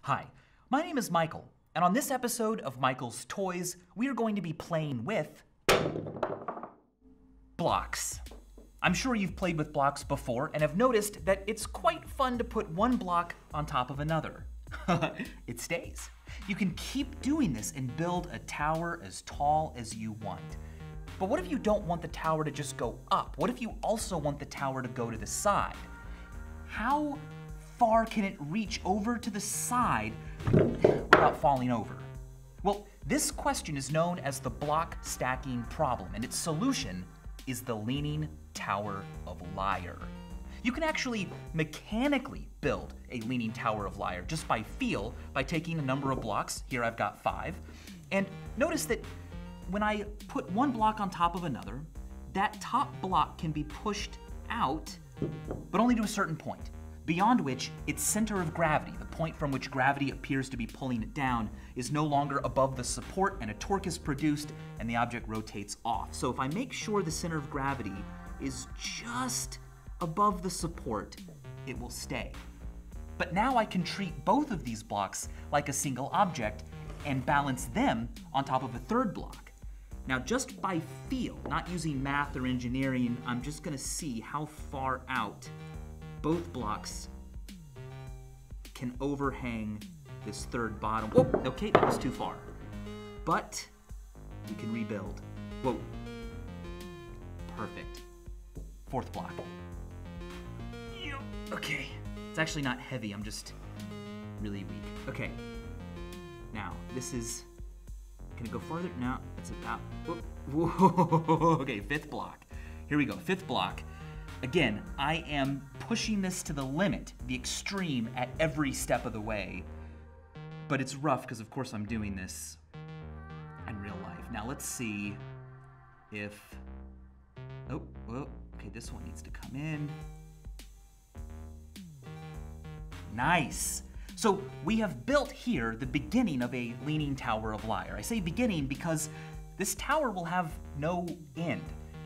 Hi, my name is Michael, and on this episode of Michael's Toys, we are going to be playing with blocks. I'm sure you've played with blocks before and have noticed that it's quite fun to put one block on top of another. It stays. You can keep doing this and build a tower as tall as you want. But what if you don't want the tower to just go up? What if you also want the tower to go to the side? How far can it reach over to the side without falling over? Well, this question is known as the block stacking problem, and its solution is the Leaning Tower of Lire. You can actually mechanically build a Leaning Tower of Lire just by feel, by taking a number of blocks. Here I've got 5. And notice that when I put one block on top of another, that top block can be pushed out, but only to a certain point, beyond which its center of gravity, the point from which gravity appears to be pulling it down, is no longer above the support, and a torque is produced and the object rotates off. So if I make sure the center of gravity is just above the support, it will stay. But now I can treat both of these blocks like a single object and balance them on top of a third block. Now, just by feel, not using math or engineering, I'm just gonna see how far out both blocks can overhang this third bottom. Whoa, okay, that was too far. But we can rebuild. Whoa, perfect. Fourth block. Okay, it's actually not heavy, I'm just really weak. Okay, now this is, can it go further? No, it's about, whoa. Okay, 5th block. Here we go, 5th block. Again, I am pushing this to the limit, the extreme at every step of the way, but it's rough because of course I'm doing this in real life. Now let's see if, oh, well, okay, this one needs to come in. Nice. So we have built here the beginning of a Leaning Tower of Lire. I say beginning because this tower will have no end.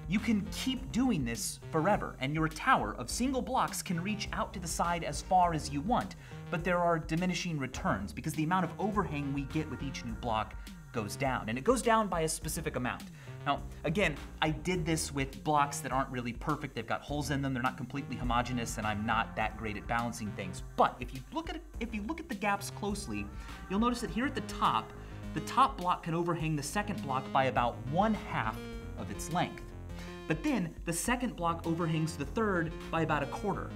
You can keep doing this forever, and your tower of single blocks can reach out to the side as far as you want, but there are diminishing returns because the amount of overhang we get with each new block goes down, and it goes down by a specific amount. Now, again, I did this with blocks that aren't really perfect. They've got holes in them, they're not completely homogeneous, and I'm not that great at balancing things. But if you look at the gaps closely, you'll notice that here at the top block can overhang the second block by about 1/2 of its length. But then the second block overhangs the third by about 1/4.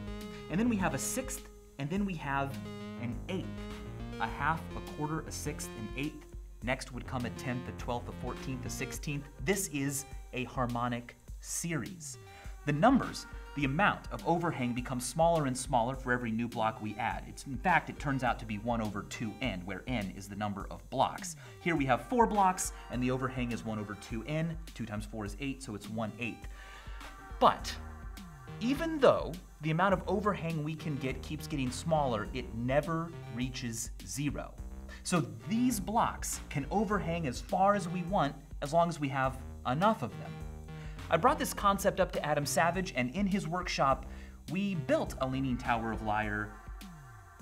And then we have a 6th, and then we have an 8th. A half, a quarter, a 6th, an 8th. Next would come a 10th, a 12th, a 14th, a 16th. This is a harmonic series. The numbers, the amount of overhang becomes smaller and smaller for every new block we add. In fact, it turns out to be 1/2n, where n is the number of blocks. Here we have 4 blocks, and the overhang is 1/2n. 2 times 4 is 8, so it's 1/8. But even though the amount of overhang we can get keeps getting smaller, it never reaches 0. So these blocks can overhang as far as we want, as long as we have enough of them. I brought this concept up to Adam Savage, and in his workshop, we built a Leaning Tower of Lire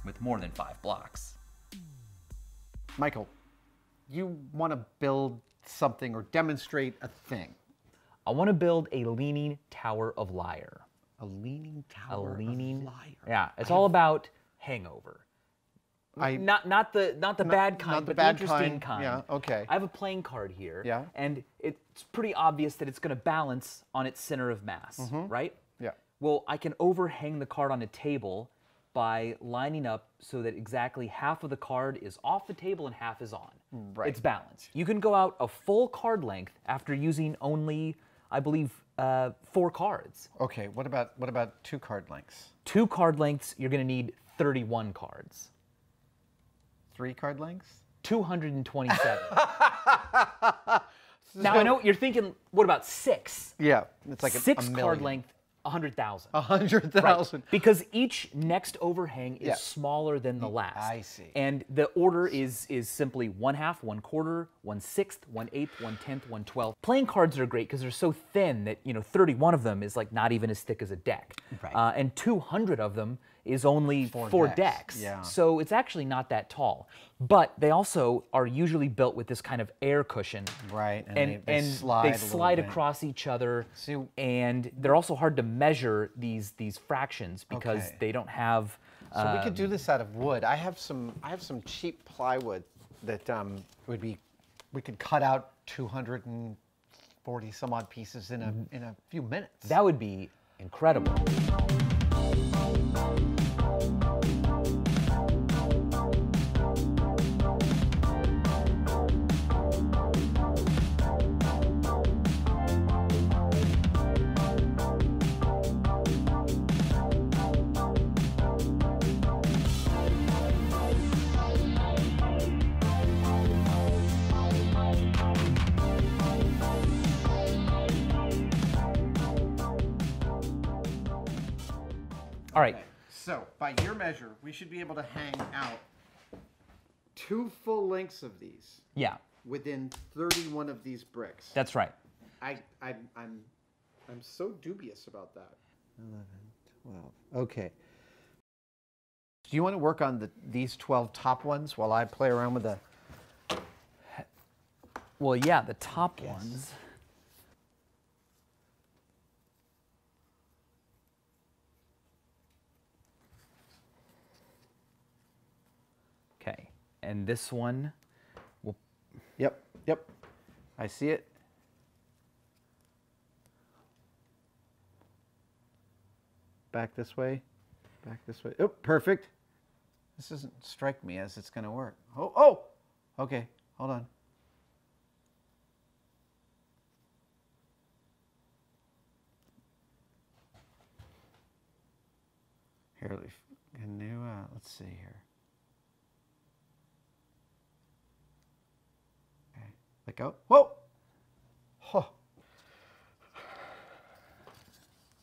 with more than 5 blocks. Michael, you want to build something or demonstrate a thing. I want to build a Leaning Tower of Lire. A Leaning Tower of Lire. Yeah, it's all about hangover. Not the bad kind, but the interesting kind. Yeah, okay. I have a playing card here, yeah, and it's pretty obvious that it's going to balance on its center of mass, right? Yeah. Well, I can overhang the card on a table by lining up so that exactly half of the card is off the table and half is on. Right. It's balanced. You can go out a full card length after using only, I believe, 4 cards. Okay. What about 2 card lengths? 2 card lengths, you're going to need 31 cards. 3 card lengths? 227. Now I know what you're thinking, what about 6? Yeah, it's like 6 a card length, 100,000. 100,000. Right. Because each next overhang is smaller than the last. I see. And the order is simply 1/2, 1/4, 1/6, 1/8, 1/10, 1/12. Playing cards are great because they're so thin that 31 of them is like not even as thick as a deck. Right. And 200 of them is only 4 decks. Yeah. So it's actually not that tall. But they also are usually built with this kind of air cushion. Right, And they slide a little bit. across each other. See- And they're also hard to measure these fractions because Okay. they don't have. So we could do this out of wood. I have some cheap plywood that we could cut out 240 some odd pieces in a few minutes. That would be incredible. All right. So, by your measure, we should be able to hang out 2 full lengths of these Yeah, within 31 of these bricks. that's right. I'm so dubious about that. 11, 12. Okay. Do you want to work on these 12 top ones while I play around with the... Well, yeah, the top ones. Okay, and this one will. Yep. I see it. Back this way. Oh, perfect. This doesn't strike me as it's going to work. Oh! Okay, hold on. Here, let's see here. Okay, let go. Whoa! Huh.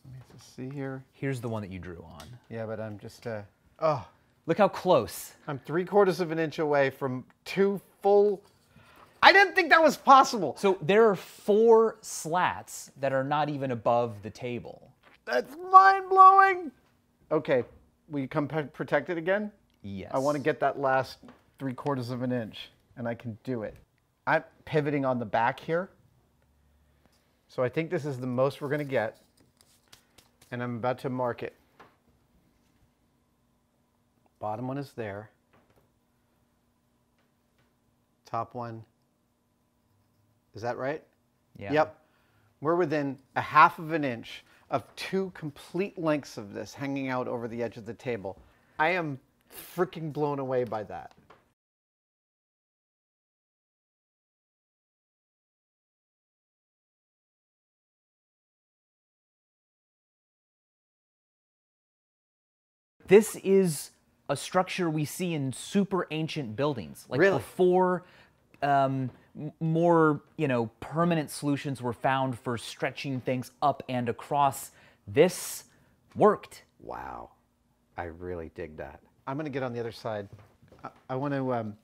Let me just see here. Here's the one that you drew on. Yeah, but I'm just, Look how close. I'm 3/4 of an inch away from 2 full. I didn't think that was possible. So there are 4 slats that are not even above the table. That's mind-blowing. Okay, will you come protect it again? Yes. I want to get that last 3/4 of an inch, and I can do it. I'm pivoting on the back here. So I think this is the most we're going to get, and I'm about to mark it. Bottom one is there. Top one. Is that right? Yeah. Yep. We're within 1/2 of an inch of 2 complete lengths of this hanging out over the edge of the table. I am freaking blown away by that. This is a structure we see in super ancient buildings. Like Really? before more, permanent solutions were found for stretching things up and across. This worked. Wow. I really dig that. I'm going to get on the other side. I want to,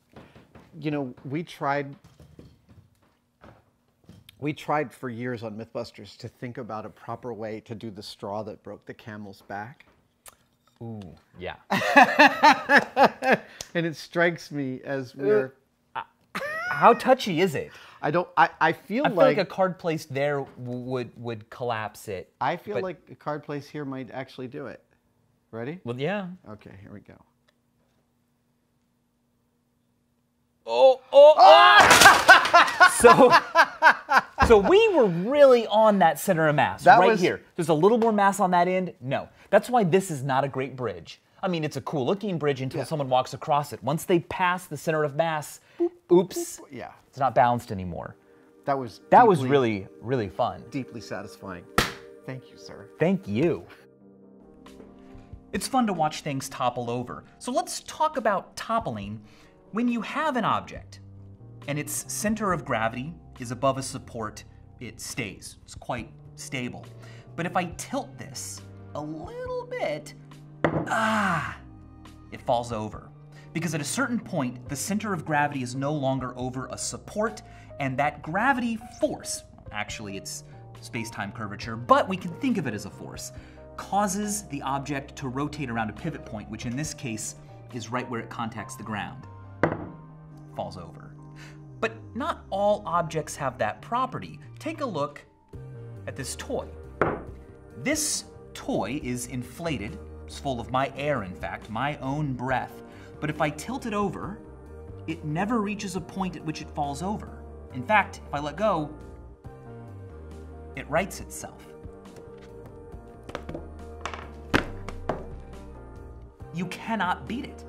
we tried for years on Mythbusters to think about a proper way to do the straw that broke the camel's back. Ooh, yeah. And it strikes me as we're... How touchy is it? I feel like a card placed there would collapse it. I feel like a card place here might actually do it. Ready? Well, yeah. Okay, here we go. So we were really on that center of mass here. There's a little more mass on that end. No, that's why this is not a great bridge. I mean, it's a cool looking bridge until someone walks across it. Once they pass the center of mass, oops, Yeah. it's not balanced anymore. That was really, really fun. deeply satisfying. Thank you, sir. Thank you. It's fun to watch things topple over. So let's talk about toppling. When you have an object and its center of gravity is above a support, it stays. It's quite stable. But if I tilt this a little bit, it falls over. Because at a certain point, the center of gravity is no longer over a support, and that gravity force, actually it's space-time curvature, but we can think of it as a force, causes the object to rotate around a pivot point, which in this case is right where it contacts the ground. Falls over. But not all objects have that property. Take a look at this toy. This toy is inflated. It's full of my air, in fact, my own breath. But if I tilt it over, it never reaches a point at which it falls over. In fact, if I let go, it rights itself. You cannot beat it.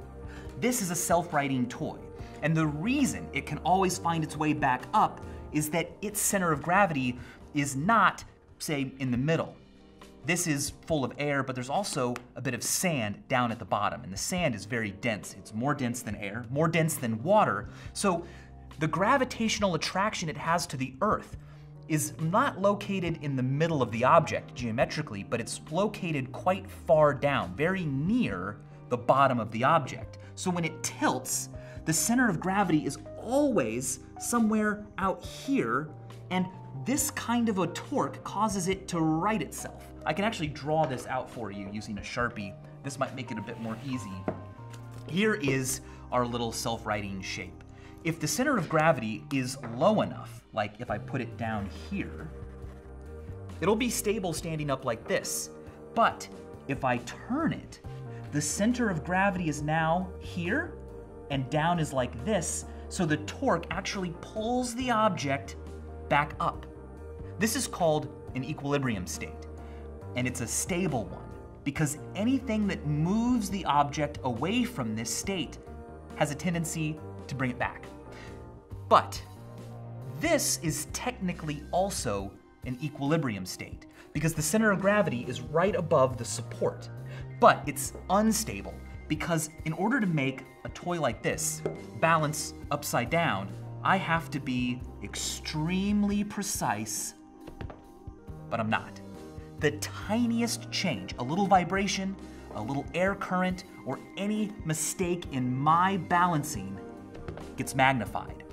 This is a self-righting toy. And the reason it can always find its way back up is that its center of gravity is not, say, in the middle. This is full of air, but there's also a bit of sand down at the bottom, and the sand is very dense. It's more dense than air, more dense than water. So the gravitational attraction it has to the Earth is not located in the middle of the object geometrically, but it's located quite far down, very near the bottom of the object. So when it tilts, the center of gravity is always somewhere out here, and this kind of a torque causes it to right itself. I can actually draw this out for you using a Sharpie. This might make it a bit more easy. Here is our little self-righting shape. If the center of gravity is low enough, like if I put it down here, it'll be stable standing up like this. But if I turn it, the center of gravity is now here, and down is like this, so the torque actually pulls the object back up. This is called an equilibrium state, and it's a stable one because anything that moves the object away from this state has a tendency to bring it back. But this is technically also an equilibrium state because the center of gravity is right above the support, but it's unstable because in order to make a toy like this balance upside down, I have to be extremely precise, but I'm not. The tiniest change, a little vibration, a little air current, or any mistake in my balancing gets magnified.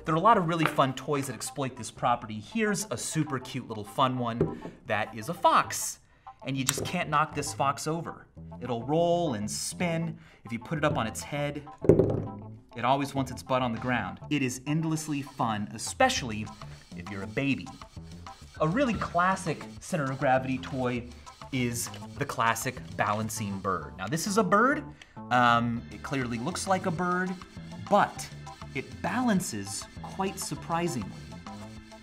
There are a lot of really fun toys that exploit this property. Here's a super cute little fun one that is a fox, and you just can't knock this fox over. It'll roll and spin. If you put it up on its head, it always wants its butt on the ground. It is endlessly fun, especially if you're a baby. A really classic center of gravity toy is the classic balancing bird. Now this is a bird. It clearly looks like a bird, but it balances quite surprisingly.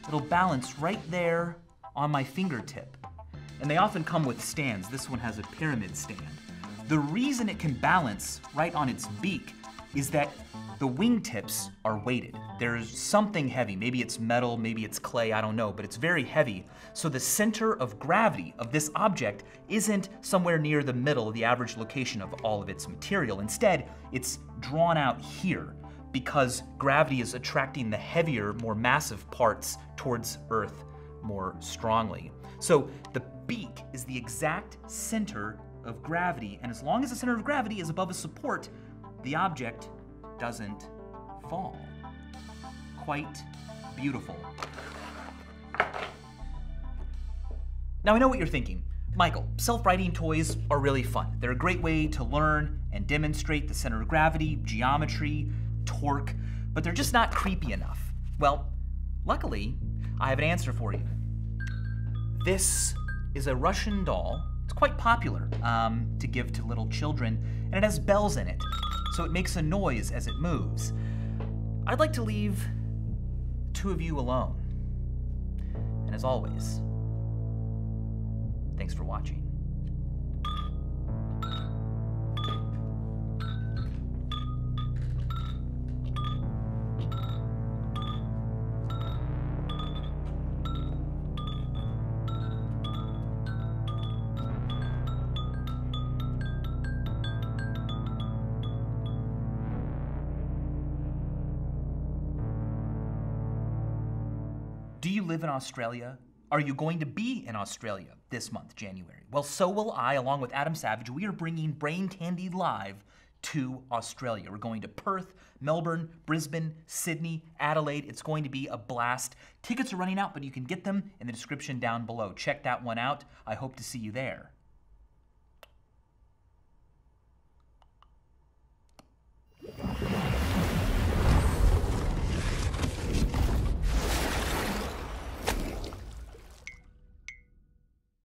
It'll balance right there on my fingertip. And they often come with stands. This one has a pyramid stand. The reason it can balance right on its beak is that the wingtips are weighted. There's something heavy, maybe it's metal, maybe it's clay, I don't know, but it's very heavy. So the center of gravity of this object isn't somewhere near the middle, the average location of all of its material. Instead, it's drawn out here because gravity is attracting the heavier, more massive parts towards Earth more strongly. So the beak is the exact center of gravity, and as long as the center of gravity is above a support, the object doesn't fall. Quite beautiful. Now I know what you're thinking. Michael, self-righting toys are really fun. They're a great way to learn and demonstrate the center of gravity, geometry, torque, but they're just not creepy enough. Well, luckily, I have an answer for you. This is a Russian doll. It's quite popular to give to little children, and it has bells in it, so it makes a noise as it moves. I'd like to leave the two of you alone. And as always, thanks for watching. Do you live in Australia? Are you going to be in Australia this month, January? Well, so will I, along with Adam Savage. We are bringing Brain Candy Live to Australia. We're going to Perth, Melbourne, Brisbane, Sydney, Adelaide. It's going to be a blast. Tickets are running out, but you can get them in the description down below. Check that one out. I hope to see you there.